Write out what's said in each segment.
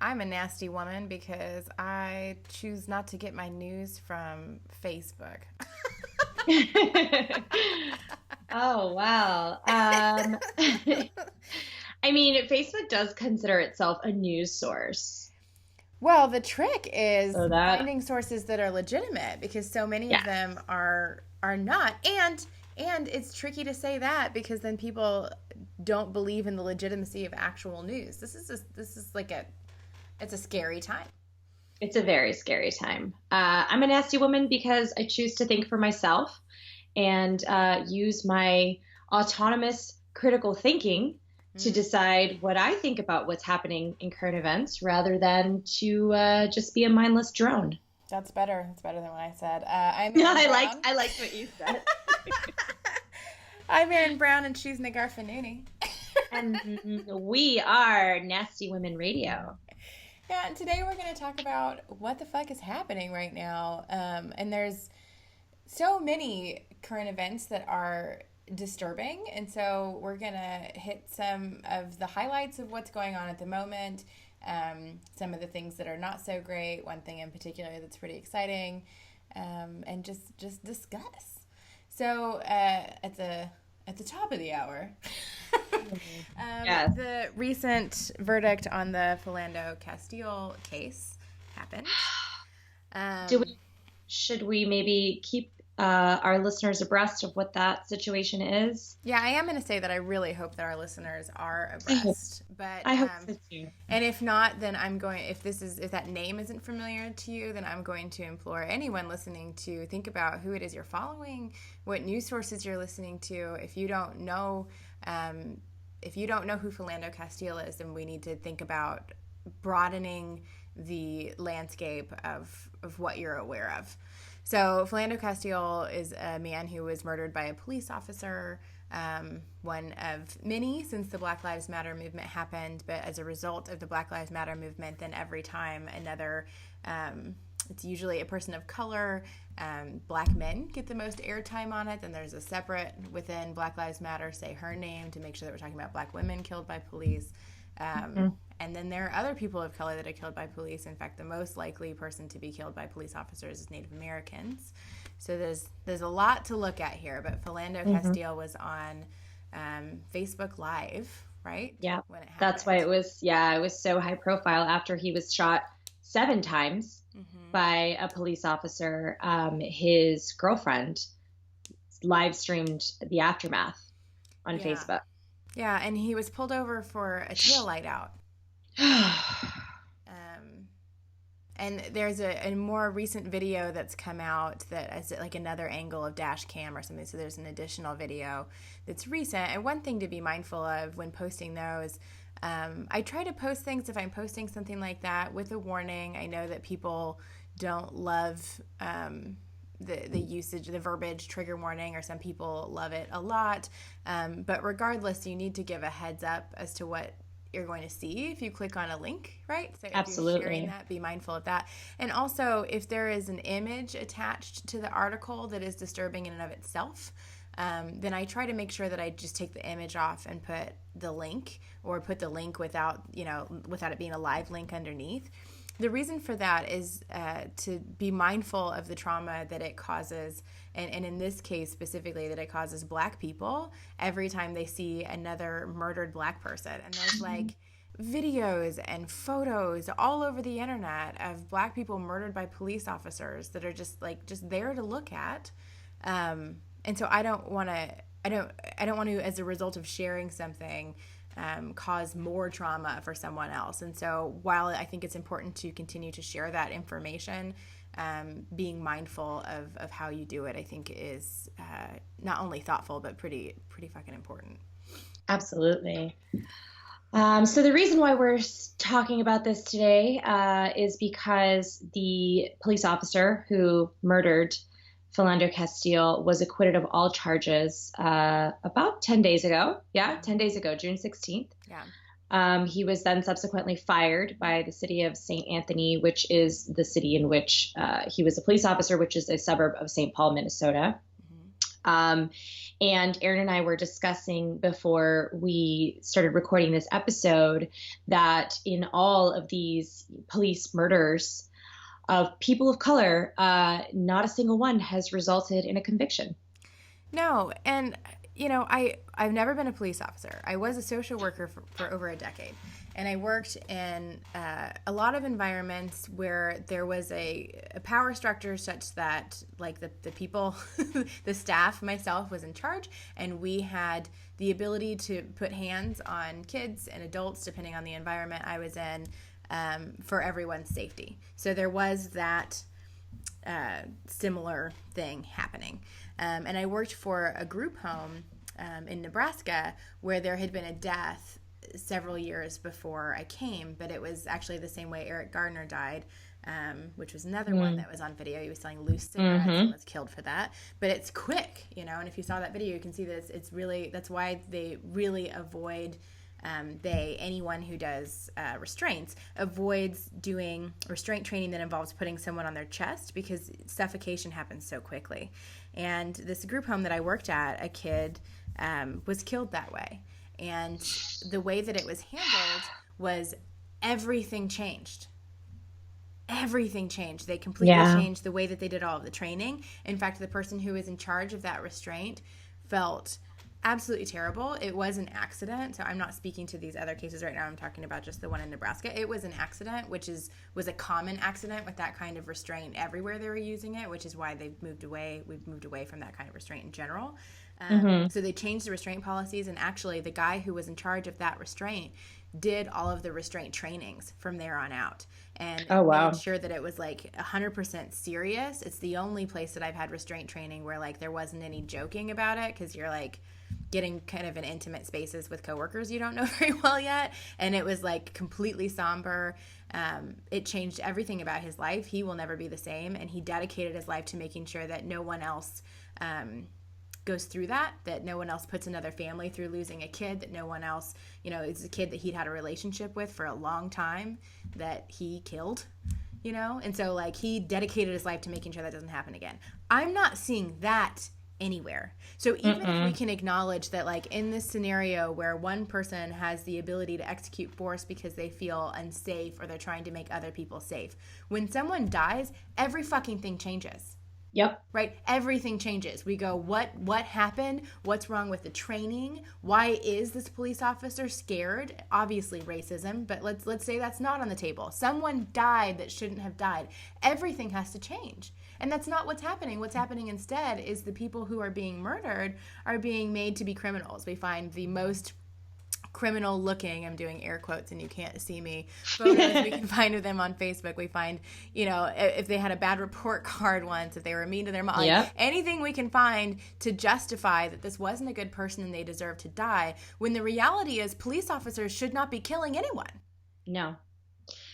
I'm a nasty woman because I choose not to get my news from Facebook. Oh, wow. I mean, Facebook does consider itself a news source. Well, the trick is So that, finding sources that are legitimate because so many of yeah, them are not. And it's tricky to say that because then people don't believe in the legitimacy of actual news. This is like it's a scary time. it's a very scary time. I'm a nasty woman because I choose to think for myself and use my autonomous critical thinking to Mm, decide what I think about what's happening in current events rather than to just be a mindless drone. that's better. That's better than what I said. I'm Yeah, Erin Brown. I liked what you said. I'm Erin Brown and she's Nagarfanuni. And we are Nasty Women Radio. Yeah, and today we're going to talk about what the fuck is happening right now. And there's so many current events that are disturbing. And so we're going to hit some of the highlights of what's going on at the moment, some of the things that are not so great, one thing in particular that's pretty exciting, and just discuss. So at the top of the hour, Yes. the recent verdict on the Philando Castile case happened. Do Um, we, should we maybe keep our listeners abreast of what that situation is? yeah, I am going to say that I really hope that our listeners are I hope, abreast. But I hope so too. and if not, then I'm going. If that name isn't familiar to you, then I'm going to implore anyone listening to think about who it is you're following, what news sources you're listening to. If you don't know who Philando Castile is, then we need to think about broadening the landscape of what you're aware of. So Philando Castile is a man who was murdered by a police officer, one of many since the Black Lives Matter movement happened. But as a result of the Black Lives Matter movement, then every time it's usually a person of color. Black men get the most airtime on it. Then there's a separate within Black Lives Matter, say her name to make sure that we're talking about black women killed by police. And then there are other people of color that are killed by police. In fact, the most likely person to be killed by police officers is Native Americans. So there's a lot to look at here. But Philando Castile was on Facebook Live, right? Yeah, When it happened. that's why it was so high profile after he was shot 7 times by a police officer. His girlfriend live streamed the aftermath on Facebook. Yeah, and he was pulled over for a tail light out. And there's a more recent video that's come out that is like another angle of dash cam or something. So there's an additional video that's recent. And one thing to be mindful of when posting those, I try to post things if I'm posting something like that with a warning. I know that people don't love the usage, the verbiage, trigger warning, or some people love it a lot. But regardless, you need to give a heads up as to what you're going to see if you click on a link, right? So if Absolutely. you're sharing that, be mindful of that. And also, if there is an image attached to the article that is disturbing in and of itself, then I try to make sure that I just take the image off and put the link, or put the link without it being a live link underneath. The reason for that is to be mindful of the trauma that it causes, and in this case specifically, that it causes Black people every time they see another murdered Black person. And there's like videos and photos all over the internet of Black people murdered by police officers that are just there to look at. And so I don't want to, as a result of sharing something, cause more trauma for someone else. And so while I think it's important to continue to share that information, being mindful of how you do it, I think is not only thoughtful, but pretty fucking important. Absolutely. So the reason why we're talking about this today is because the police officer who murdered Philando Castile was acquitted of all charges about 10 days ago. Yeah, 10 days ago, June 16th. Yeah. He was then subsequently fired by the city of St. Anthony, which is the city in which he was a police officer, which is a suburb of St. Paul, Minnesota. And Erin and I were discussing before we started recording this episode that in all of these police murders of people of color, not a single one has resulted in a conviction. No, and I've never been a police officer. I was a social worker for over a decade, and I worked in a lot of environments where there was a power structure such that, like, the people, the staff, myself was in charge, and we had the ability to put hands on kids and adults depending on the environment I was in, for everyone's safety. So there was that similar thing happening. And I worked for a group home in Nebraska where there had been a death several years before I came, but it was actually the same way Eric Gardner died, which was another one that was on video. He was selling loose cigarettes and was killed for that. But it's quick, and if you saw that video, you can see that it's really, that's why they really avoid, anyone who does restraints avoids doing restraint training that involves putting someone on their chest, because suffocation happens so quickly. And this group home that I worked at, a kid was killed that way. And the way that it was handled was everything changed. Everything changed. They completely changed the way that they did all of the training. In fact, the person who was in charge of that restraint felt absolutely terrible. It was an accident. So I'm not speaking to these other cases right now. I'm talking about just the one in Nebraska. It was an accident, which was a common accident with that kind of restraint everywhere they were using it, which is why they've moved away. We've moved away from that kind of restraint in general. So they changed the restraint policies, and actually the guy who was in charge of that restraint did all of the restraint trainings from there on out, and made sure that it was like 100% serious. It's the only place that I've had restraint training where, like, there wasn't any joking about it, because you're like getting kind of in intimate spaces with coworkers you don't know very well yet, and it was like completely somber. It changed everything about his life. He will never be the same, and he dedicated his life to making sure that no one else goes through that no one else puts another family through losing a kid, that no one else, it's a kid that he'd had a relationship with for a long time that he killed, and so, like, he dedicated his life to making sure that doesn't happen again. I'm not seeing that anywhere. So even if we can acknowledge that, like, in this scenario where one person has the ability to execute force because they feel unsafe or they're trying to make other people safe, when someone dies, every fucking thing changes. Yep. Right? Everything changes. We go, what happened? What's wrong with the training? Why is this police officer scared? Obviously racism, but let's say that's not on the table. Someone died that shouldn't have died. Everything has to change. And that's not what's happening. What's happening instead is the people who are being murdered are being made to be criminals. We find the most criminal looking, I'm doing air quotes and you can't see me, photos we can find of them on Facebook. We find, if they had a bad report card once, if they were mean to their mom, like, anything we can find to justify that this wasn't a good person and they deserve to die, when the reality is police officers should not be killing anyone. No.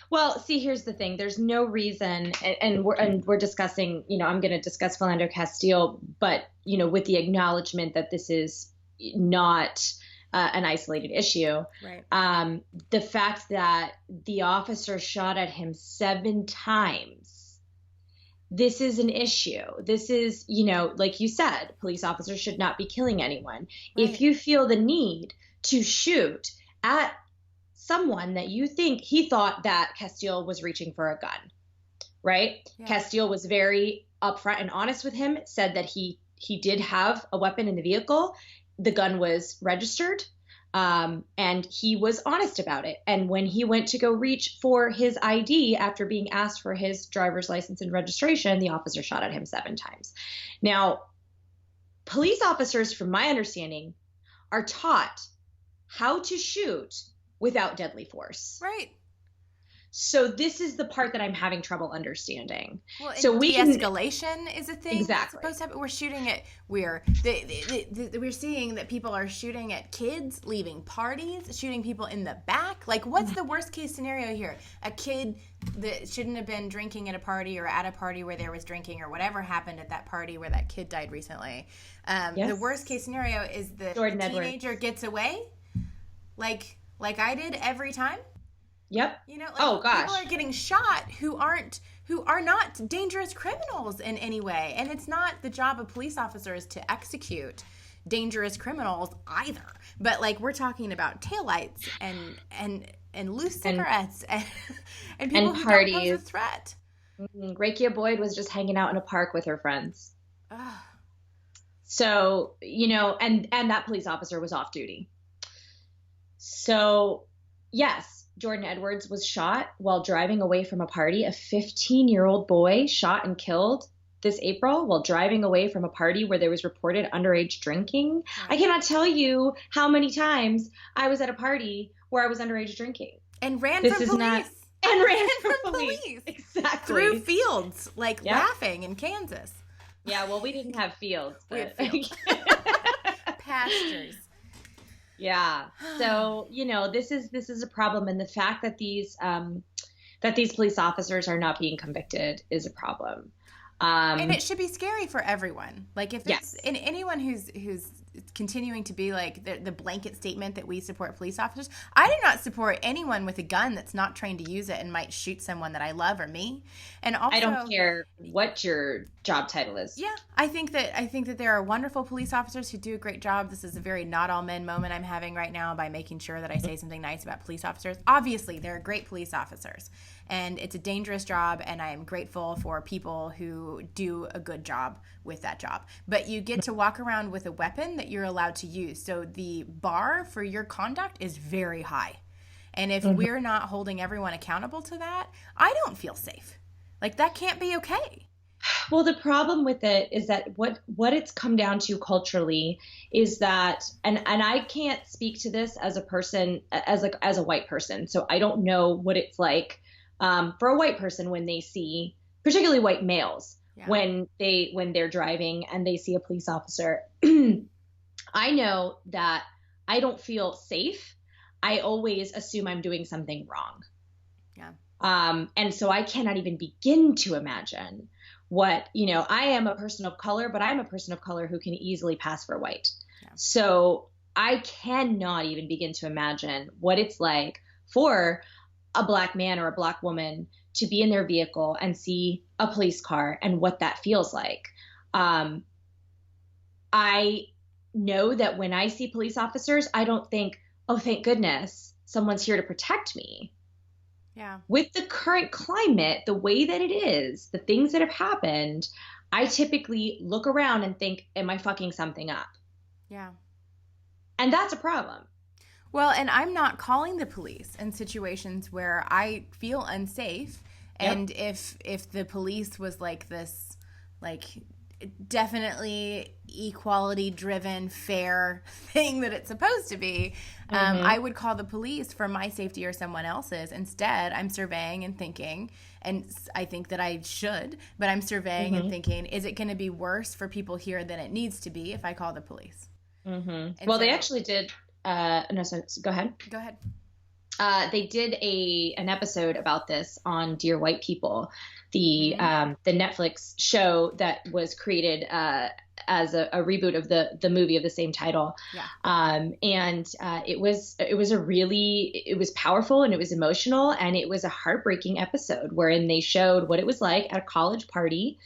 Well, see, here's the thing. There's no reason, and we're discussing, I'm going to discuss Philando Castile, but, with the acknowledgement that this is not an isolated issue. Right. The fact that the officer shot at him 7 times, this is an issue. This is, like you said, police officers should not be killing anyone. Right. If you feel the need to shoot at someone that you think, he thought that Castile was reaching for a gun, right? Yeah. Castile was very upfront and honest with him, said that he did have a weapon in the vehicle. The gun was registered, and he was honest about it. And when he went to go reach for his ID after being asked for his driver's license and registration, the officer shot at him 7 times. Now, police officers, from my understanding, are taught how to shoot without deadly force. Right. So this is the part that I'm having trouble understanding. Well, so de-escalation is a thing. Exactly. That's supposed to happen. We're shooting at we're seeing that people are shooting at kids leaving parties, shooting people in the back. Like, what's the worst case scenario here? A kid that shouldn't have been drinking at a party, or at a party where there was drinking, or whatever happened at that party where that kid died recently. Yes. The worst case scenario is the teenager gets away, like I did every time. Yep. People are getting shot who aren't who are not dangerous criminals in any way. And it's not the job of police officers to execute dangerous criminals either. But like, we're talking about taillights and loose cigarettes and people who don't pose a threat. Rakia Boyd was just hanging out in a park with her friends. So, you know, and that police officer was off duty. So, yes, Jordan Edwards was shot while driving away from a party. A 15-year-old boy shot and killed this April while driving away from a party where there was reported underage drinking. I cannot tell you how many times I was at a party where I was underage drinking. And ran from police. And ran from police. Exactly. Through fields, like laughing in Kansas. Yeah, well, we didn't have fields. But... We had fields. Pastures. Yeah. So, you know, this is a problem. And the fact that these police officers are not being convicted is a problem. And it should be scary for everyone. Like, if it's in anyone who's continuing to be like the blanket statement that we support police officers. I do not support anyone with a gun that's not trained to use it and might shoot someone that I love or me. And also, I don't care what your job title is. Yeah, I think that there are wonderful police officers who do a great job. This is a very not all men moment I'm having right now by making sure that I say something nice about police officers. Obviously, there are great police officers, and it's a dangerous job, and I am grateful for people who do a good job with that job. But you get to walk around with a weapon that you're allowed to use. So the bar for your conduct is very high. And if we're not holding everyone accountable to that, I don't feel safe. Like, that can't be okay. Well, the problem with it is that what it's come down to culturally is that, and I can't speak to this as a person, as a white person. So I don't know what it's like for a white person when they see, particularly white males, when they're driving and they see a police officer. I know that I don't feel safe. I always assume I'm doing something wrong. Yeah. And so I cannot even begin to imagine what, you know, I am a person of color, but I'm a person of color who can easily pass for white. Yeah. So I cannot even begin to imagine what it's like for a black man or a black woman to be in their vehicle and see a police car and what that feels like. I know that when I see police officers, I don't think, oh, thank goodness someone's here to protect me. Yeah. With the current climate, the way that it is, the things that have happened, I typically look around and think, am I fucking something up? Yeah. And that's a problem. Well, and I'm not calling the police in situations where I feel unsafe. Yep. And if the police was like this, like, definitely equality driven, fair thing that it's supposed to be, I would call the police for my safety or someone else's. Instead, I'm surveying and thinking, and I think that I should, but I'm surveying and thinking, is it going to be worse for people here than it needs to be if I call the police? Well, so, they actually did. No, so go ahead. Go ahead. They did an episode about this on Dear White People, the Netflix show that was created as a reboot of the movie of the same title. Yeah. It was powerful and it was emotional, and it was a heartbreaking episode wherein they showed what it was like at a college party.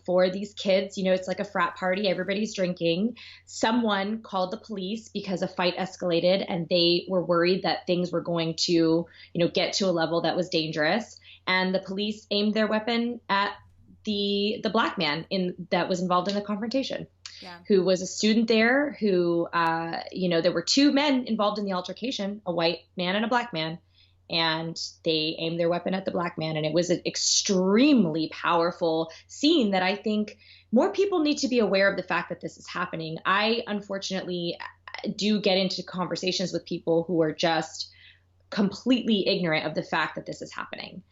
For these kids, you know, it's like a frat party. Everybody's drinking. Someone called the police because a fight escalated and they were worried that things were going to, you know, get to a level that was dangerous. And the police aimed their weapon at the black man that was involved in the confrontation, who was a student there who, you know, there were two men involved in the altercation, a white man and a black man. And they aimed their weapon at the black man. And it was an extremely powerful scene that I think more people need to be aware of the fact that this is happening. I, unfortunately, do get into conversations with people who are just completely ignorant of the fact that this is happening.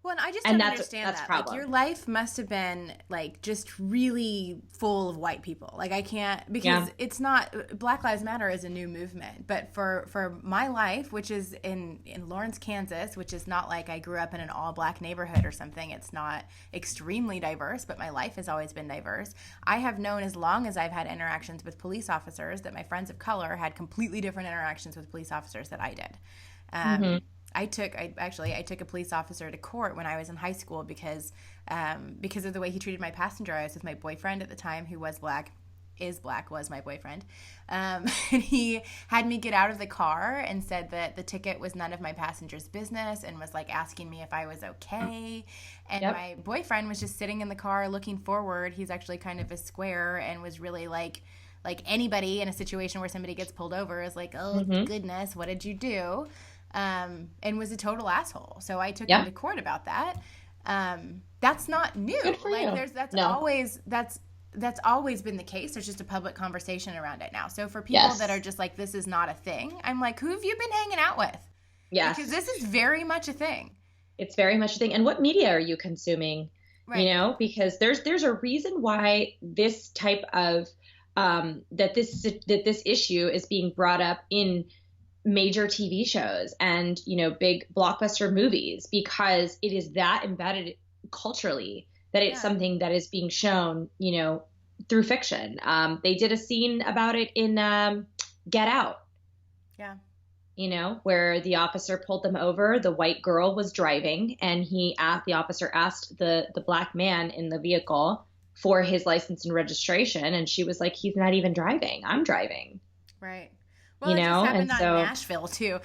Well, and I just don't understand that. Like, your life must have been, like, just really full of white people. Like, I can't, because it's not, Black Lives Matter is a new movement. But for my life, which is in Lawrence, Kansas, which is not like I grew up in an all-black neighborhood or something. It's not extremely diverse, but my life has always been diverse. I have known, as long as I've had interactions with police officers, that my friends of color had completely different interactions with police officers that I did. I took a police officer to court when I was in high school because of the way he treated my passenger. I was with my boyfriend at the time, who was black, was my boyfriend. And he had me get out of the car and said that the ticket was none of my passenger's business, and was like asking me if I was okay. And my boyfriend was just sitting in the car looking forward. He's actually kind of a square, and was really like anybody in a situation where somebody gets pulled over is like, oh goodness, what did you do? And was a total asshole. So I took him to court about that. That's not new. Good for you. That's always been the case. There's just a public conversation around it now. So for people that are just like, this is not a thing, I'm like, who have you been hanging out with? Yes. Because this is very much a thing. It's very much a thing. And what media are you consuming? Right. You know, because there's a reason why this type of that this issue is being brought up in major TV shows and, you know, big blockbuster movies, because it is that embedded culturally that it's something that is being shown, you know, through fiction. They did a scene about it in Get Out. Yeah. You know, where the officer pulled them over. The white girl was driving, and the officer asked the black man in the vehicle for his license and registration, and she was like, he's not even driving. I'm driving. Right. Well, it just happened in Nashville too,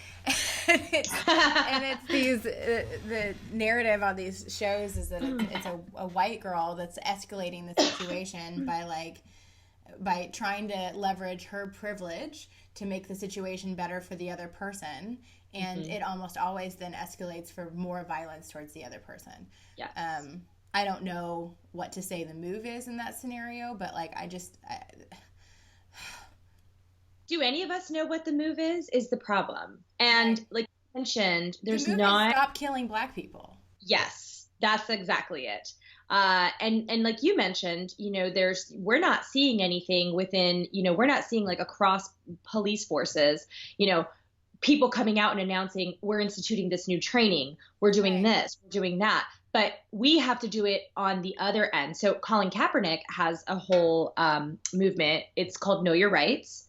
and it's these the narrative on these shows is that it's a white girl that's escalating the situation by trying to leverage her privilege to make the situation better for the other person, and it almost always then escalates for more violence towards the other person. Yeah. I don't know what to say the move is in that scenario, but like do any of us know what the move is the problem? And like you mentioned, there's the move not is stop killing black people. Yes, that's exactly it. And like you mentioned, you know, we're not seeing anything within, you know, we're not seeing like across police forces, you know, people coming out and announcing we're instituting this new training, we're doing this, we're doing that. But we have to do it on the other end. So Colin Kaepernick has a whole movement. It's called Know Your Rights.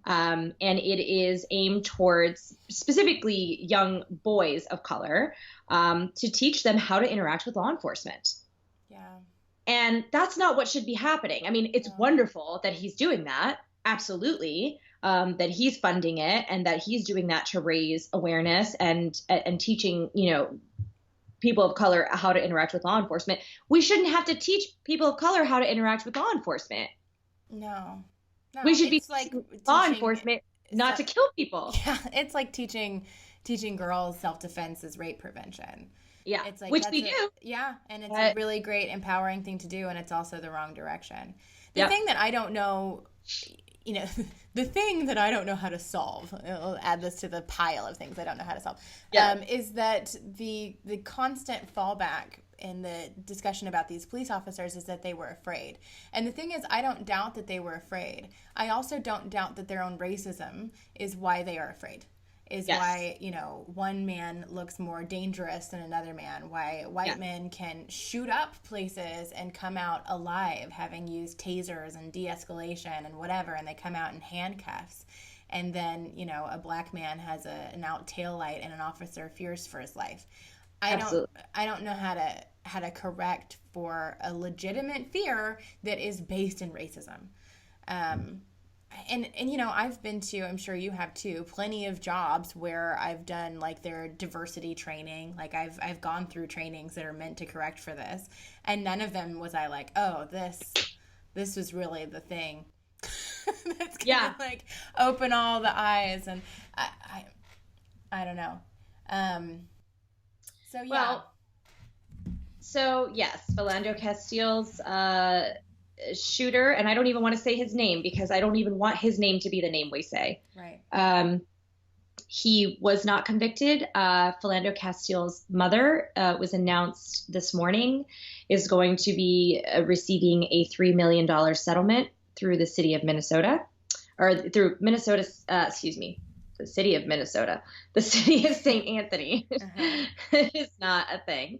And it is aimed towards specifically young boys of color to teach them how to interact with law enforcement. Yeah. And that's not what should be happening. I mean, it's wonderful that he's doing that. Absolutely. That he's funding it and that he's doing that to raise awareness and teaching, you know, people of color how to interact with law enforcement. We shouldn't have to teach people of color how to interact with law enforcement. No, we should be like law enforcement not to kill people. Yeah, it's like teaching girls self-defense is rape prevention. Yeah, it's like which we do. Yeah, and it's a really great empowering thing to do, and it's also the wrong direction. The thing that I don't know, you know, the thing that I don't know how to solve, I'll add this to the pile of things I don't know how to solve, is that the constant fallback in the discussion about these police officers is that they were afraid. And the thing is, I don't doubt that they were afraid. I also don't doubt that their own racism is why they are afraid. Why, you know, one man looks more dangerous than another man, why white men can shoot up places and come out alive, having used tasers and de-escalation and whatever, and they come out in handcuffs. And then, you know, a black man has an out taillight and an officer fears for his life. I don't know how to correct for a legitimate fear that is based in racism. And you know, I've been to, I'm sure you have too, plenty of jobs where I've done like their diversity training. Like I've gone through trainings that are meant to correct for this, and none of them was I like, oh, this was really the thing that's gonna like open all the eyes. And I don't know. So yeah. Well, so yes, Philando Castile's shooter, and I don't even want to say his name because I don't even want his name to be the name we say. Right. He was not convicted. Philando Castile's mother was announced this morning is going to be receiving a $3 million settlement through the city of Minnesota, or through Minnesota, the city of Minnesota. The city of St. Anthony is not a thing.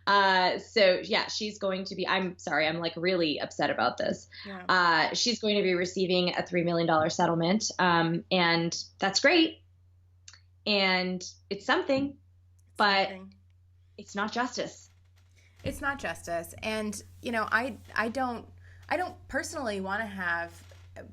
So yeah, she's going to be, I'm sorry, I'm like really upset about this. Yeah. She's going to be receiving a $3 million settlement. And that's great. And it's something, but it's not justice. It's not justice. And, I don't personally want to have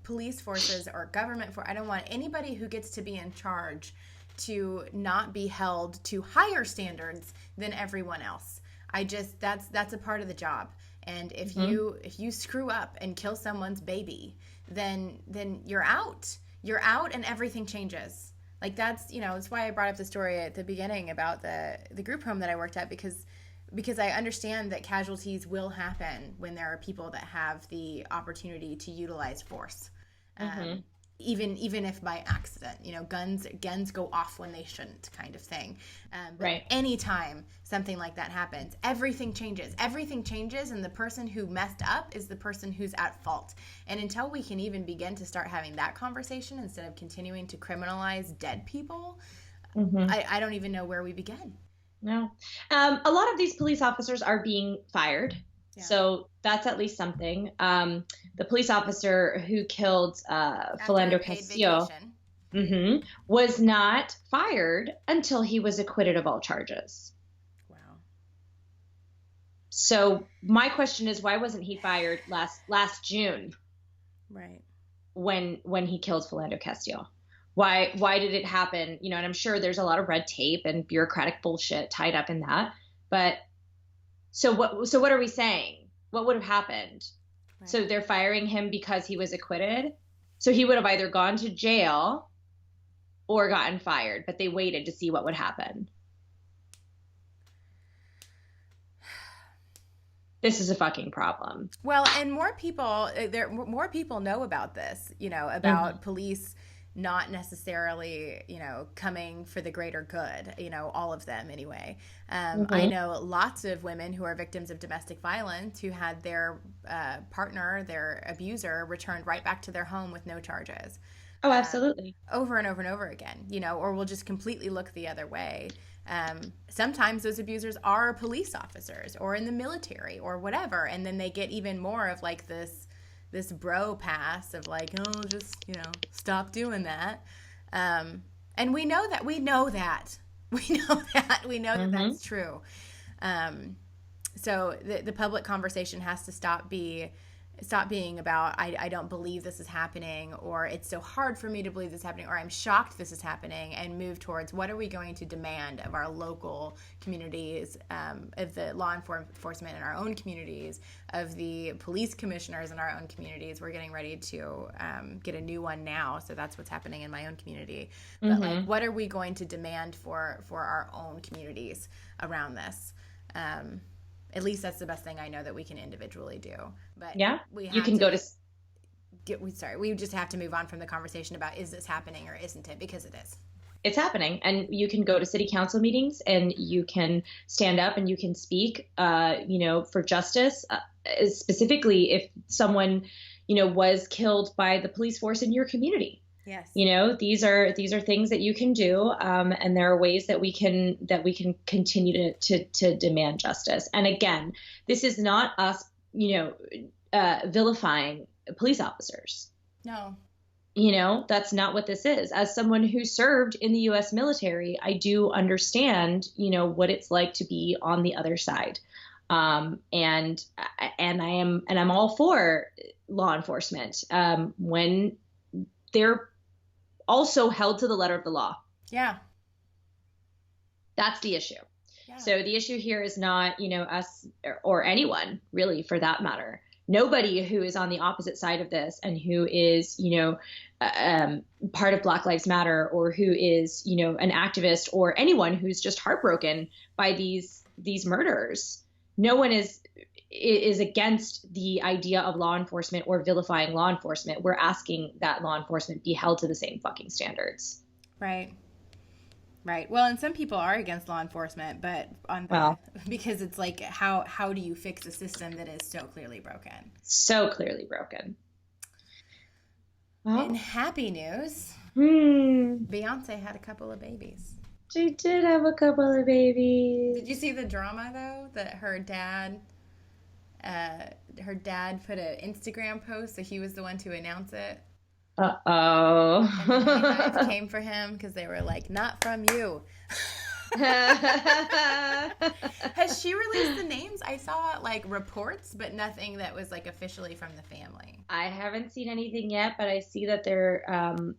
police forces or government I don't want anybody who gets to be in charge to not be held to higher standards than everyone else. That's a part of the job. And if you screw up and kill someone's baby, then you're out. You're out and everything changes. Like that's why I brought up the story at the beginning about the group home that I worked at, because I understand that casualties will happen when there are people that have the opportunity to utilize force. Even if by accident, guns go off when they shouldn't, kind of thing. But right. Anytime something like that happens, everything changes. Everything changes, and the person who messed up is the person who's at fault. And until we can even begin to start having that conversation instead of continuing to criminalize dead people, I don't even know where we begin. No. A lot of these police officers are being fired. Yeah. So that's at least something. The police officer who killed Philando Castile was not fired until he was acquitted of all charges. Wow. So my question is, why wasn't he fired last June? Right. When he killed Philando Castile? Why did it happen? And I'm sure there's a lot of red tape and bureaucratic bullshit tied up in that. But so what are we saying? What would have happened? Right. So they're firing him because he was acquitted. So he would have either gone to jail or gotten fired, but they waited to see what would happen. This is a fucking problem. Well, and more people know about this, about police not necessarily, coming for the greater good, all of them anyway. I know lots of women who are victims of domestic violence who had their partner, their abuser, returned right back to their home with no charges. Oh, absolutely. Over and over and over again, or will just completely look the other way. Sometimes those abusers are police officers or in the military or whatever. And then they get even more of like this bro pass of like, oh, just, stop doing that. And we know that that's true. So the public conversation has to stop being about, I don't believe this is happening, or it's so hard for me to believe this is happening, or I'm shocked this is happening, and move towards what are we going to demand of our local communities, of the law enforcement in our own communities, of the police commissioners in our own communities. We're getting ready to get a new one now, so that's what's happening in my own community. But like, what are we going to demand for our own communities around this? At least that's the best thing I know that we can individually do. But yeah, we just have to move on from the conversation about, is this happening or isn't it? Because it is. It's happening. And you can go to city council meetings and you can stand up and you can speak, for justice, specifically if someone, was killed by the police force in your community. Yes. These are things that you can do, and there are ways that we can continue to demand justice. And again, this is not us, vilifying police officers. No. That's not what this is. As someone who served in the U.S. military, I do understand, what it's like to be on the other side. And I'm all for law enforcement when they're also held to the letter of the law. Yeah. That's the issue. Yeah. So the issue here is not, us or anyone really, for that matter. Nobody who is on the opposite side of this and who is, part of Black Lives Matter, or who is, an activist, or anyone who's just heartbroken by these murders. No one is against the idea of law enforcement or vilifying law enforcement. We're asking that law enforcement be held to the same fucking standards. Right. Well, and some people are against law enforcement, but because it's like, how do you fix a system that is so clearly broken? So clearly broken. Well, in happy news, Beyonce had a couple of babies. She did have a couple of babies. Did you see the drama though, that her dad put an Instagram post, so he was the one to announce it? Uh-oh. And the Beehive came for him because they were like, not from you. Has she released the names? I saw like reports, but nothing that was like officially from the family. I haven't seen anything yet, but I see that they're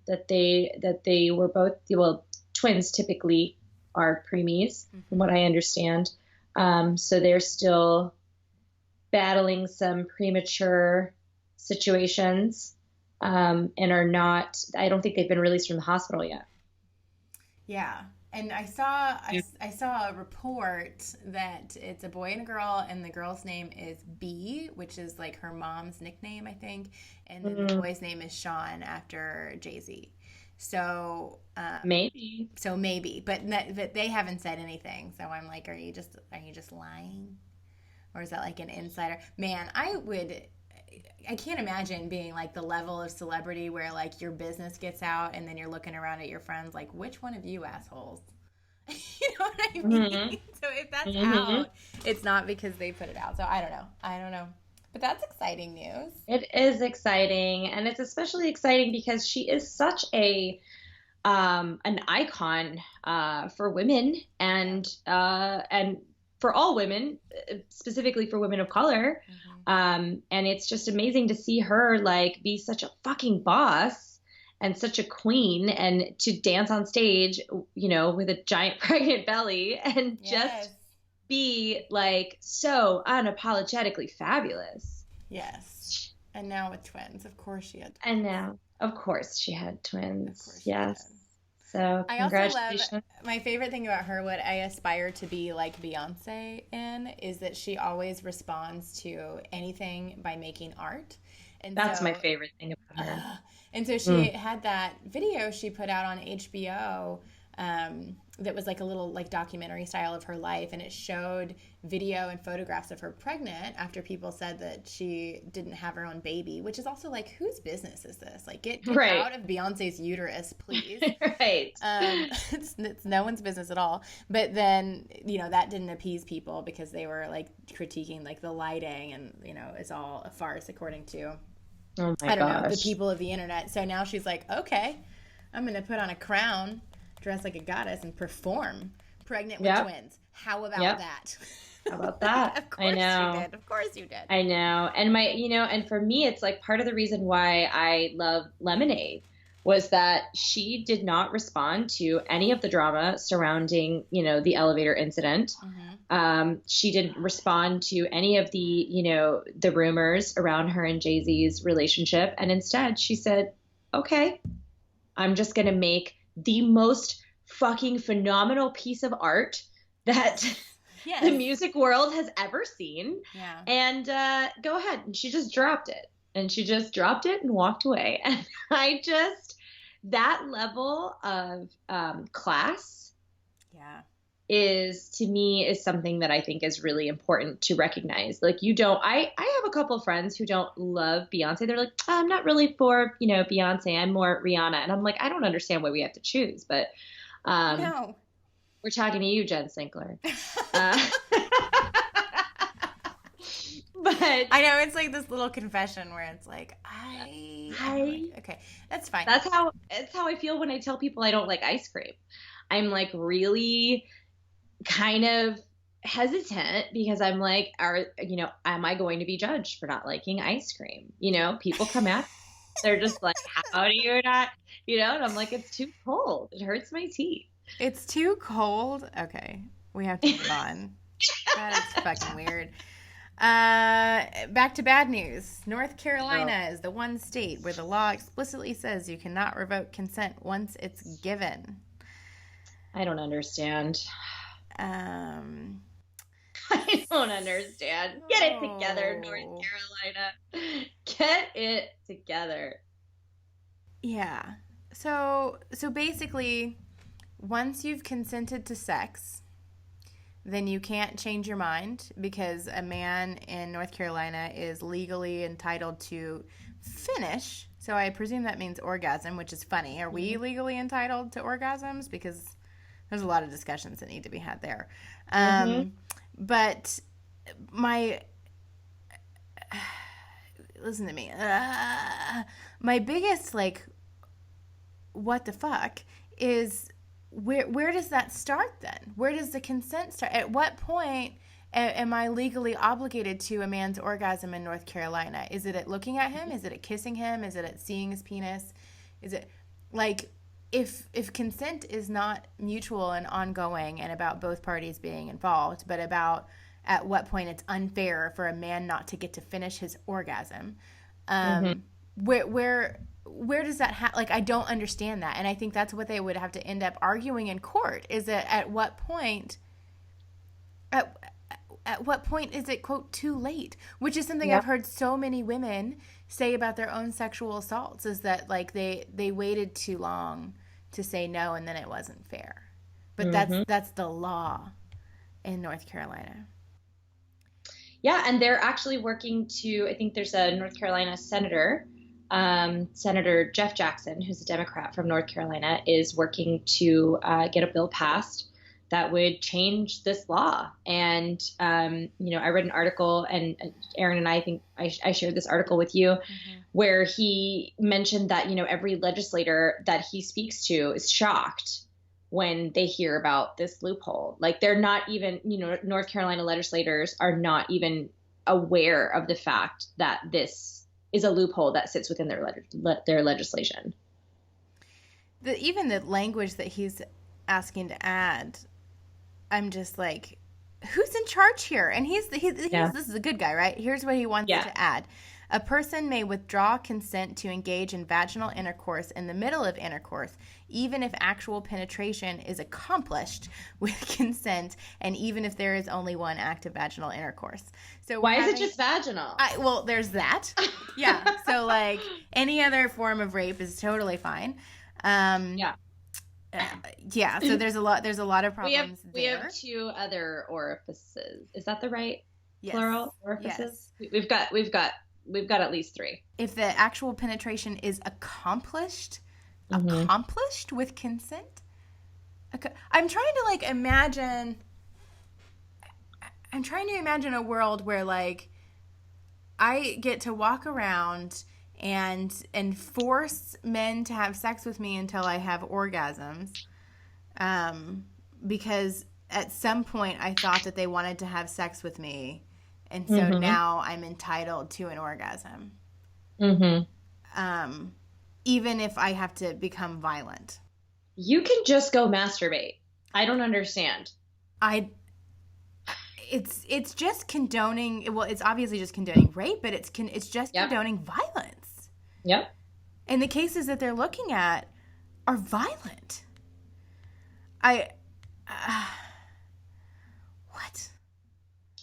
that they were both, well, twins typically are preemies, from what I understand. So they're still battling some premature situations, and are not. I don't think they've been released from the hospital yet. Yeah. And I saw a report that it's a boy and a girl, and the girl's name is B, which is like her mom's nickname, I think, and then the boy's name is Sean after Jay-Z. So Maybe. but they haven't said anything. So I'm like, are you just lying, or is that like an insider? Man, I can't imagine being like the level of celebrity where like your business gets out and then you're looking around at your friends like, which one of you assholes? You know what I mean? So if that's out, it's not because they put it out. So I don't know. But that's exciting news. It is exciting, and it's especially exciting because she is such an icon for women, and for all women, specifically for women of color. And it's just amazing to see her like be such a fucking boss and such a queen, and to dance on stage, with a giant pregnant belly, and just be like so unapologetically fabulous. Yes. And now with twins. Of course she had twins. And now, of course, she had twins. Yes. So I congratulations. also love, my favorite thing about her, what I aspire to be like Beyonce in, is that she always responds to anything by making art. And that's my favorite thing about her. And so she had that video she put out on HBO that was like a little like documentary style of her life, and it showed video and photographs of her pregnant after people said that she didn't have her own baby, which is also like, whose business is this? Like, get out of Beyonce's uterus, please. Right. It's no one's business at all. But then, that didn't appease people because they were like critiquing like the lighting, and it's all a farce according to I don't know, the people of the internet. So now she's like, okay, I'm gonna put on a crown, dress like a goddess, and perform pregnant with twins. How about that? How about that? Of course you did. Of course you did. I know. And and for me, it's like part of the reason why I love Lemonade was that she did not respond to any of the drama surrounding, the elevator incident. She didn't respond to any of the, the rumors around her and Jay-Z's relationship. And instead she said, okay, I'm just going to make the most fucking phenomenal piece of art that the music world has ever seen. Yeah. And go ahead. And she just dropped it. And she just dropped it and walked away. And that level of class is, to me, is something that I think is really important to recognize. Like, I have a couple of friends who don't love Beyonce. They're like, I'm not really for, Beyonce. I'm more Rihanna. And I'm like, I don't understand why we have to choose. But no. We're talking to you, Jen Sinkler. But I know it's like this little confession where it's like, okay, that's fine. That's how I feel when I tell people I don't like ice cream. I'm like really kind of hesitant because I'm like, am I going to be judged for not liking ice cream? People come at me, they're just like, how do you not, and I'm like, it's too cold. It hurts my teeth. It's too cold. Okay. We have to move on. That is fucking weird. Back to bad news. North Carolina is the one state where the law explicitly says you cannot revoke consent once it's given. I don't understand. I don't understand. Get it together, North Carolina. Get it together. Yeah. So basically, once you've consented to sex, then you can't change your mind, because a man in North Carolina is legally entitled to finish. So I presume that means orgasm, which is funny. Are we legally entitled to orgasms? Because there's a lot of discussions that need to be had there. But listen to me. My biggest, what the fuck is where does that start then? Where does the consent start? At what point am I legally obligated to a man's orgasm in North Carolina? Is it at looking at him? Is it at kissing him? Is it at seeing his penis? Is it like if consent is not mutual and ongoing and about both parties being involved, but about at what point it's unfair for a man not to get to finish his orgasm, where does that like I don't understand that, and I think that's what they would have to end up arguing in court, is that at what point is it, quote, too late, which is something I've heard so many women say about their own sexual assaults, is that like they waited too long to say no and then it wasn't fair. But that's the law in North Carolina. Yeah, and they're actually working to, I think there's a North Carolina senator, Senator Jeff Jackson, who's a Democrat from North Carolina, is working to get a bill passed that would change this law. And, I read an article, and Erin and I think I shared this article with you, where he mentioned that, every legislator that he speaks to is shocked when they hear about this loophole. Like, they're not even, North Carolina legislators are not even aware of the fact that this is a loophole that sits within their legislation. Even the language that he's asking to add, I'm just like, who's in charge here? And this is a good guy, right? Here's what he wants to add. A person may withdraw consent to engage in vaginal intercourse in the middle of intercourse, even if actual penetration is accomplished with consent, and even if there is only one act of vaginal intercourse. So why is it just vaginal? Well, there's that. Yeah. So like any other form of rape is totally fine. So there's a lot of problems we have two other orifices. Is that the right plural? Orifices? Yes. We've got at least three. If the actual penetration is accomplished with consent, I'm trying to imagine a world where like I get to walk around and force men to have sex with me until I have orgasms, because at some point I thought that they wanted to have sex with me. And so now I'm entitled to an orgasm. Even if I have to become violent. You can just go masturbate. I don't understand. It's just condoning, well, it's obviously just condoning rape, but it's just condoning violence. Yep. And the cases that they're looking at are violent. What?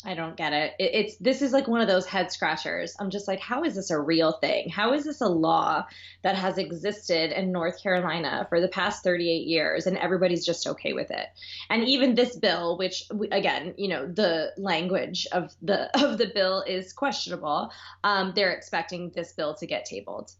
I don't get it. This is like one of those head scratchers. I'm just like, how is this a real thing? How is this a law that has existed in North Carolina for the past 38 years and everybody's just okay with it? And even this bill, which again, the language of the bill is questionable. They're expecting this bill to get tabled.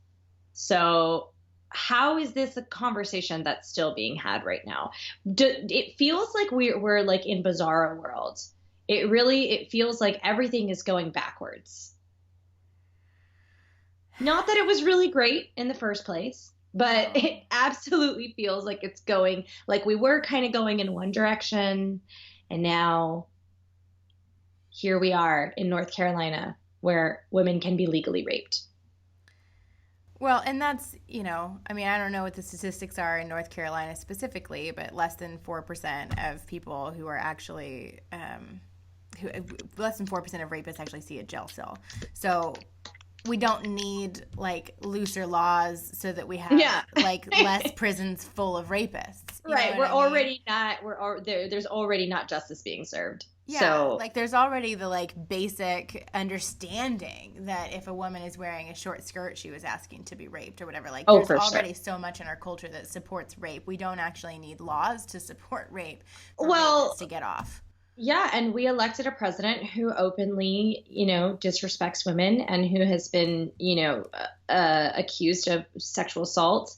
So how is this a conversation that's still being had right now? It feels like we're like in bizarro world. It feels like everything is going backwards. Not that it was really great in the first place, but it absolutely feels like it's going, like we were kind of going in one direction, and now here we are in North Carolina where women can be legally raped. Well, and that's, I don't know what the statistics are in North Carolina specifically, but less than 4% of people who are actually less than 4% of rapists actually see a jail cell. So we don't need like looser laws so that we have like less prisons full of rapists. Right. There's already not justice being served. Yeah. So like there's already the like basic understanding that if a woman is wearing a short skirt, she was asking to be raped or whatever. Like there's already so much in our culture that supports rape. We don't actually need laws to support rape for rapists to get off. Yeah, and we elected a president who openly, disrespects women and who has been, accused of sexual assault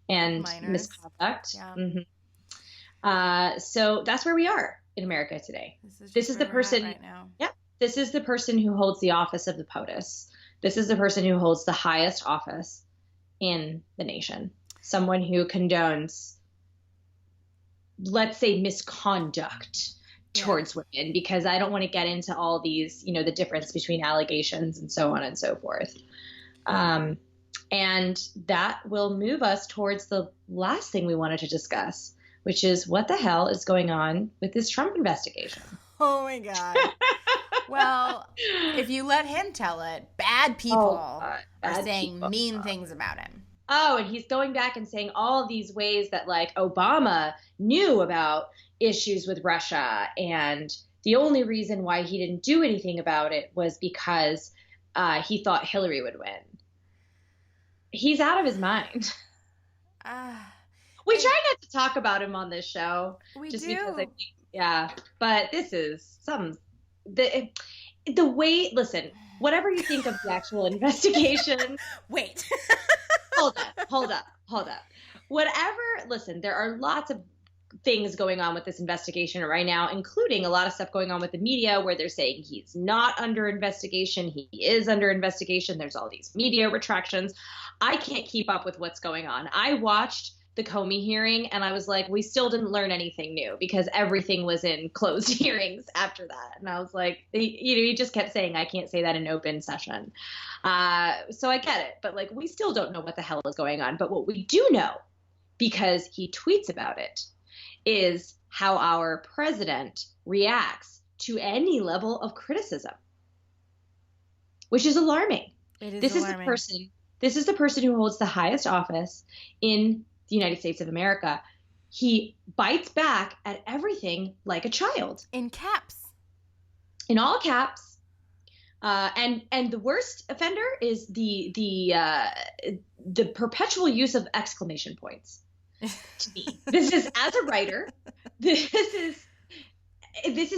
and misconduct. Yeah. So that's where we are in America today. This is the person right now. Yeah. This is the person who holds the office of the POTUS. This is the person who holds the highest office in the nation. Someone who condones let's say, misconduct towards women, because I don't want to get into all these, the difference between allegations and so on and so forth. And that will move us towards the last thing we wanted to discuss, which is what the hell is going on with this Trump investigation. Oh my God. Well, if you let him tell it, bad people are saying mean things about him. Oh, and he's going back and saying all these ways that, like, Obama knew about issues with Russia, and the only reason why he didn't do anything about it was because he thought Hillary would win. He's out of his mind. We try not to talk about him on this show. We just do. Because I think, but this is the way, listen, whatever you think of the actual investigation. Wait. Hold up. Listen, there are lots of things going on with this investigation right now, including a lot of stuff going on with the media where they're saying he's not under investigation. He is under investigation. There's all these media retractions. I can't keep up with what's going on. I watched the Comey hearing and I was like, we still didn't learn anything new because everything was in closed hearings after that. And I was like, he just kept saying, I can't say that in open session. So I get it, but like, we still don't know what the hell is going on. But what we do know, because he tweets about it, is how our president reacts to any level of criticism, which is alarming. This is the person who holds the highest office in the United States of America. He bites back at everything like a child. In caps. In all caps. And the worst offender is the perpetual use of exclamation points. To me, this is, as a writer, this is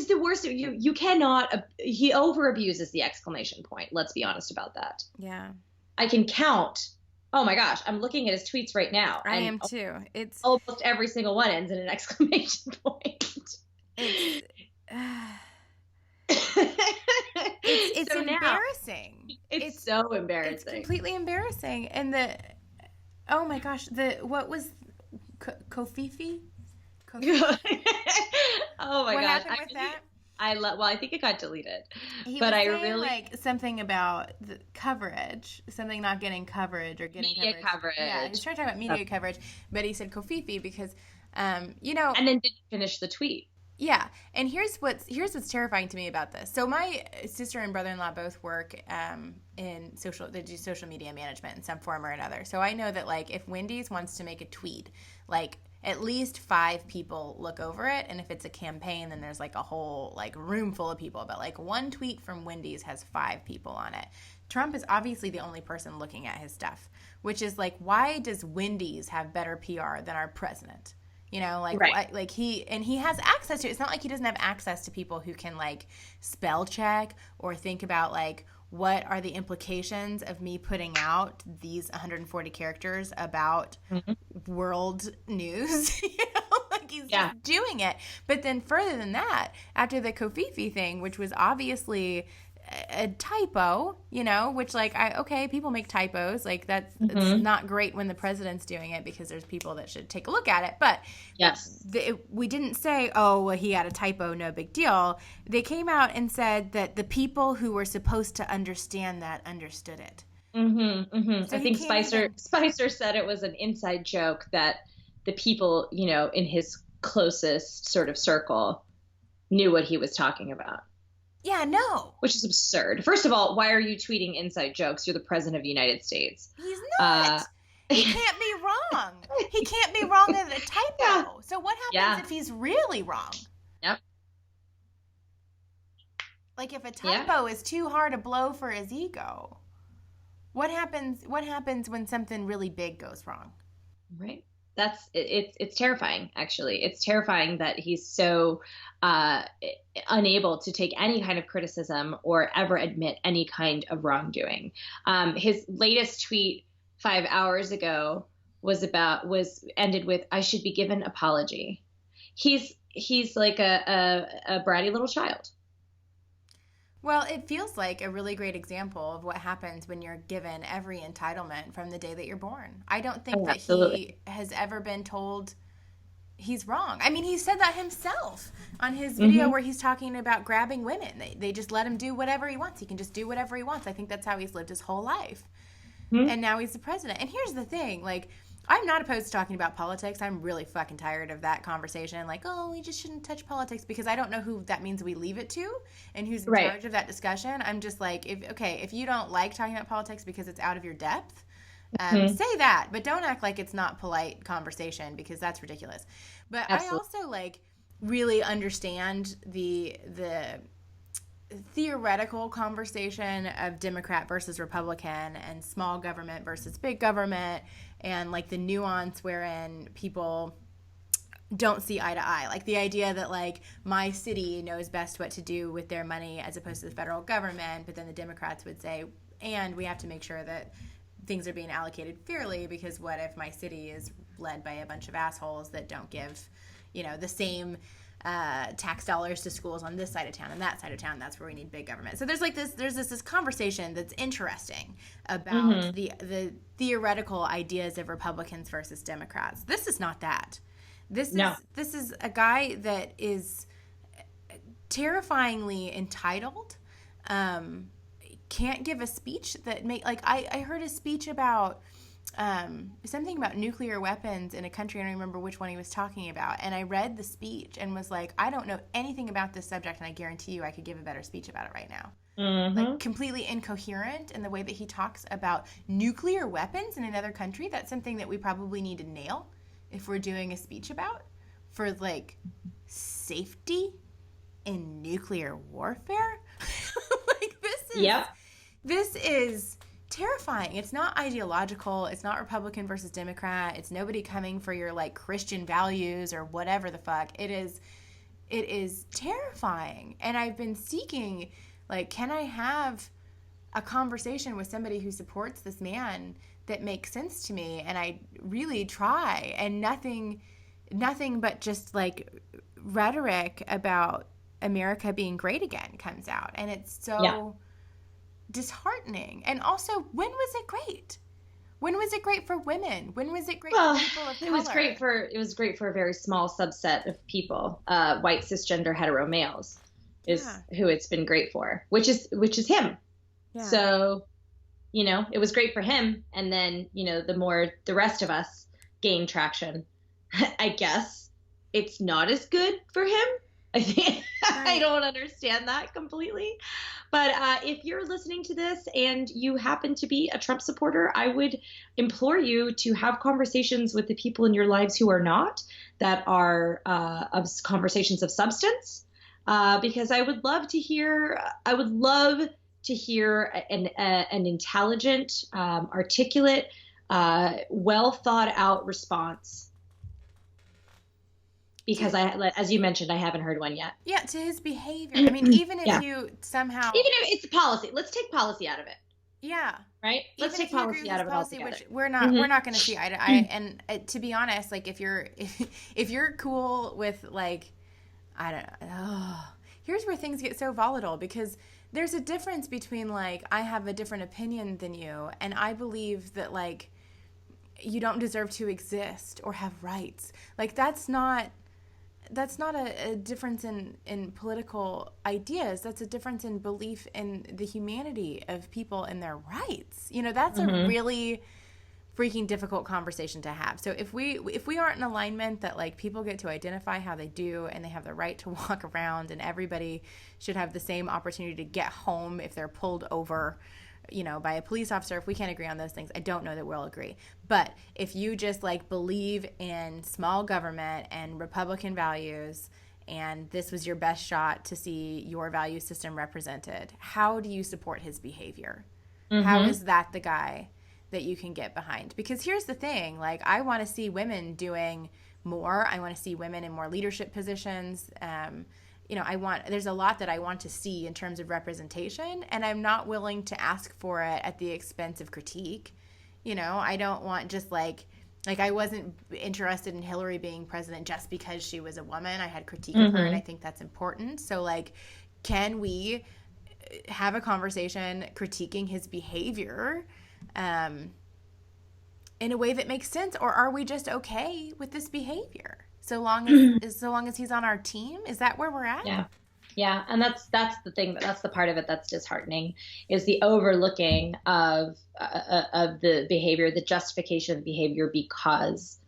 the worst. You cannot. He over abuses the exclamation point. Let's be honest about that. Yeah, I can count. Oh my gosh, I'm looking at his tweets right now. I am too. It's almost every single one ends in an exclamation point. It's so embarrassing. It's so embarrassing. It's completely embarrassing. And oh my gosh, what was Kofifi? Oh my what gosh! Happened with that? I think it got deleted. But I really like something about the coverage, something not getting coverage or getting media coverage. Yeah, he was trying to talk about media coverage, but he said Kofifi because, And then didn't finish the tweet. Yeah, and here's what's terrifying to me about this. So my sister and brother-in-law both work they do social media management in some form or another. So I know that, like, if Wendy's wants to make a tweet, like, at least 5 people look over it, and if it's a campaign, then there's like a whole like room full of people. But like one tweet from Wendy's has 5 people on it. Trump is obviously the only person looking at his stuff, which is like, why does Wendy's have better PR than our president? Right. He has access to it. It's not like he doesn't have access to people who can like spell check or think about like, what are the implications of me putting out these 140 characters about world news? He's just doing it. But then further than that, after the Kofifi thing, which was obviously a typo, which people make typos. Like that's it's not great when the president's doing it because there's people that should take a look at it. But yes, we didn't say, oh, well, he had a typo, no big deal. They came out and said that the people who were supposed to understand that understood it. So I think Spicer said it was an inside joke that the people, in his closest sort of circle knew what he was talking about. Yeah, no. Which is absurd. First of all, why are you tweeting inside jokes? You're the president of the United States. He's not. He can't be wrong. He can't be wrong in a typo. Yeah. So what happens if he's really wrong? Yep. Like if a typo is too hard a blow for his ego, what happens when something really big goes wrong? Right. It's terrifying, actually. It's terrifying that he's so unable to take any kind of criticism or ever admit any kind of wrongdoing. His latest tweet 5 hours ago was ended with, "I should be given apology." He's like a bratty little child. Well, it feels like a really great example of what happens when you're given every entitlement from the day that you're born. I don't think that he has ever been told he's wrong. I mean, he said that himself on his video where he's talking about grabbing women. They just let him do whatever he wants. He can just do whatever he wants. I think that's how he's lived his whole life. And now he's the president. And here's the thing, like, I'm not opposed to talking about politics. I'm really fucking tired of that conversation. Like, oh, we just shouldn't touch politics, because I don't know who that means we leave it to and who's in charge of that discussion. I'm just like, if you don't like talking about politics because it's out of your depth, say that, but don't act like it's not polite conversation, because that's ridiculous. But Absolutely. I also like really understand the theoretical conversation of Democrat versus Republican and small government versus big government, and like the nuance wherein people don't see eye to eye. Like the idea that like my city knows best what to do with their money as opposed to the federal government, but then the Democrats would say, and we have to make sure that things are being allocated fairly, because what if my city is led by a bunch of assholes that don't give, the same tax dollars to schools on this side of town and that side of town? That's where we need big government. So there's like this conversation that's interesting about the theoretical ideas of Republicans versus Democrats. This is not that. This is a guy that is terrifyingly entitled. Can't give a speech that I heard a speech about something about nuclear weapons in a country. I don't remember which one he was talking about. And I read the speech and was like, I don't know anything about this subject, and I guarantee you I could give a better speech about it right now. Like completely incoherent in the way that he talks about nuclear weapons in another country. That's something that we probably need to nail if we're doing a speech about, for like safety in nuclear warfare. Like this is terrifying. It's not ideological. It's not Republican versus Democrat. It's nobody coming for your like Christian values or whatever the fuck. It is terrifying. And I've been seeking, like, can I have a conversation with somebody who supports this man that makes sense to me? And I really try, and nothing but just like rhetoric about America being great again comes out. And it's so disheartening. And also, when was it great? When was it great for women? When was it great for people of color? It was great for a very small subset of people, white cisgender hetero males, is who it's been great for, which is him. Yeah. So, it was great for him, and then the more the rest of us gain traction, I guess it's not as good for him. I think I don't understand that completely. But if you're listening to this and you happen to be a Trump supporter, I would implore you to have conversations with the people in your lives who are not, that are conversations of substance, because I would love to hear an intelligent, articulate, well thought out response. Because as you mentioned, I haven't heard one yet. Yeah, to his behavior. I mean, even if you somehow... Even if it's policy. Let's take policy out of it. Yeah. Right? Let's take policy out of it altogether. Which we're not going to see eye to eye. And to be honest, like, if you're cool with, like, I don't know. Here's where things get so volatile, because there's a difference between, like, I have a different opinion than you, and I believe that, like, you don't deserve to exist or have rights. Like, that's not a difference in political ideas. That's a difference in belief in the humanity of people and their rights. That's a really freaking difficult conversation to have. So if we aren't in alignment that, like, people get to identify how they do and they have the right to walk around, and everybody should have the same opportunity to get home if they're pulled over, by a police officer, if we can't agree on those things, I don't know that we'll agree. But if you just, like, believe in small government and Republican values, and this was your best shot to see your value system represented, how do you support his behavior? How is that the guy that you can get behind? Because here's the thing, like, I want to see women doing more. I want to see women in more leadership positions. There's a lot that I want to see in terms of representation, and I'm not willing to ask for it at the expense of critique. I don't want just like I wasn't interested in Hillary being president just because she was a woman. I had critique of her, and I think that's important. So, like, can we have a conversation critiquing his behavior in a way that makes sense, or are we just okay with this behavior? so long as he's on our team. Is that where we're at? Yeah. Yeah, and that's the thing, that's the part of it that's disheartening, is the overlooking of the behavior, the justification of the behavior because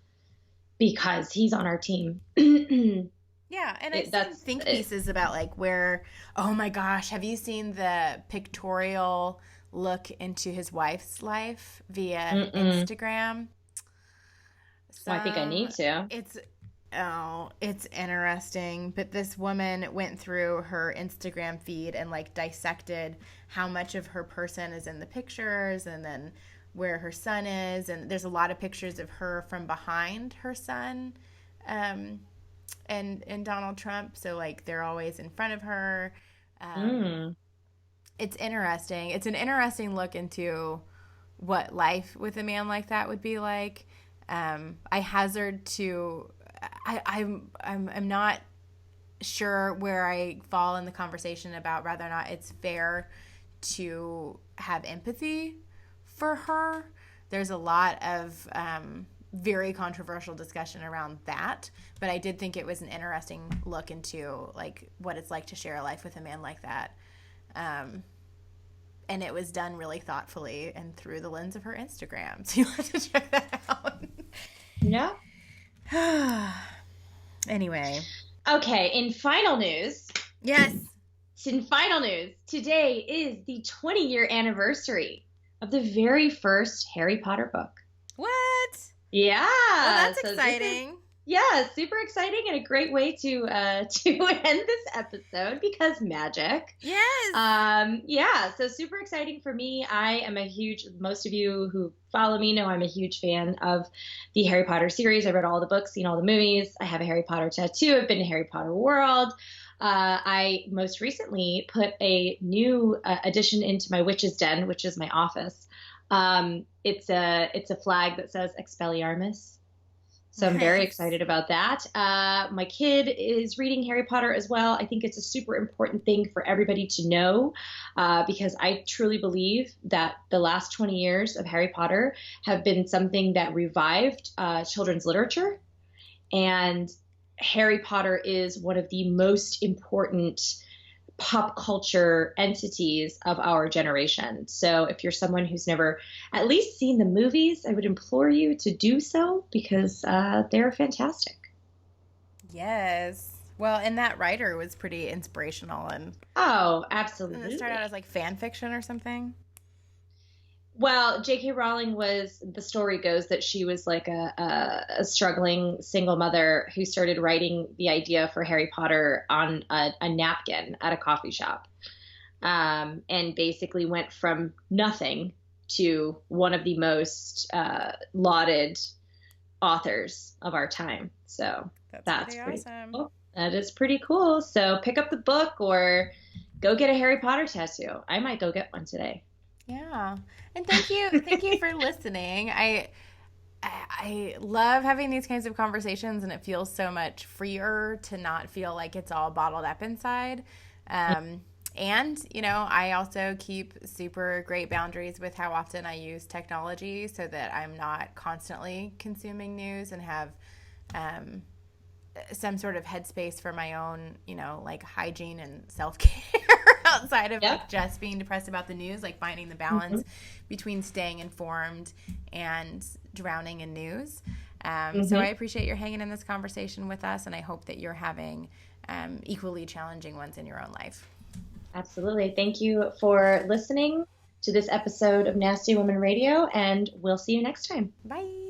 he's on our team. Yeah, and I've seen think pieces about like where, oh my gosh, have you seen the pictorial look into his wife's life via Instagram? I think I need to. It's interesting. But this woman went through her Instagram feed and like dissected how much of her person is in the pictures and then where her son is. And there's a lot of pictures of her from behind her son and Donald Trump. So like they're always in front of her. It's interesting. It's an interesting look into what life with a man like that would be like. I hazard to... I'm not sure where I fall in the conversation about whether or not it's fair to have empathy for her. There's a lot of very controversial discussion around that, but I did think it was an interesting look into like what it's like to share a life with a man like that. And it was done really thoughtfully and through the lens of her Instagram. So you'll have to check that out. Yeah. Anyway. Okay, in final news. Yes. In final news, today is the 20-year anniversary of the very first Harry Potter book. What? Yeah. Well, that's exciting. Super exciting and a great way to end this episode because magic. Yes. So super exciting for me. Most of you who follow me know I'm a huge fan of the Harry Potter series. I read all the books, seen all the movies. I have a Harry Potter tattoo. I've been to Harry Potter World. I most recently put a new addition into my witch's den, which is my office. It's a flag that says Expelliarmus. So I'm very excited about that. My kid is reading Harry Potter as well. I think it's a super important thing for everybody to know because I truly believe that the last 20 years of Harry Potter have been something that revived children's literature. And Harry Potter is one of the most important pop culture entities of our generation. So if you're someone who's never at least seen the movies, I would implore you to do so because they're fantastic. Yes. Well, and that writer was pretty inspirational. Oh, absolutely. And it started out as like fan fiction or something. Well, J.K. Rowling the story goes that she was like a struggling single mother who started writing the idea for Harry Potter on a napkin at a coffee shop, and basically went from nothing to one of the most lauded authors of our time. So that's pretty awesome. Cool. That is pretty cool. So pick up the book or go get a Harry Potter tattoo. I might go get one today. Yeah. And thank you for listening. I love having these kinds of conversations, and it feels so much freer to not feel like it's all bottled up inside. And, I also keep super great boundaries with how often I use technology so that I'm not constantly consuming news and have some sort of headspace for my own, like hygiene and self-care outside of like just being depressed about the news, like finding the balance between staying informed and drowning in news. So I appreciate your hanging in this conversation with us, and I hope that you're having equally challenging ones in your own life. Absolutely. Thank you for listening to this episode of Nasty Woman Radio, and we'll see you next time. Bye.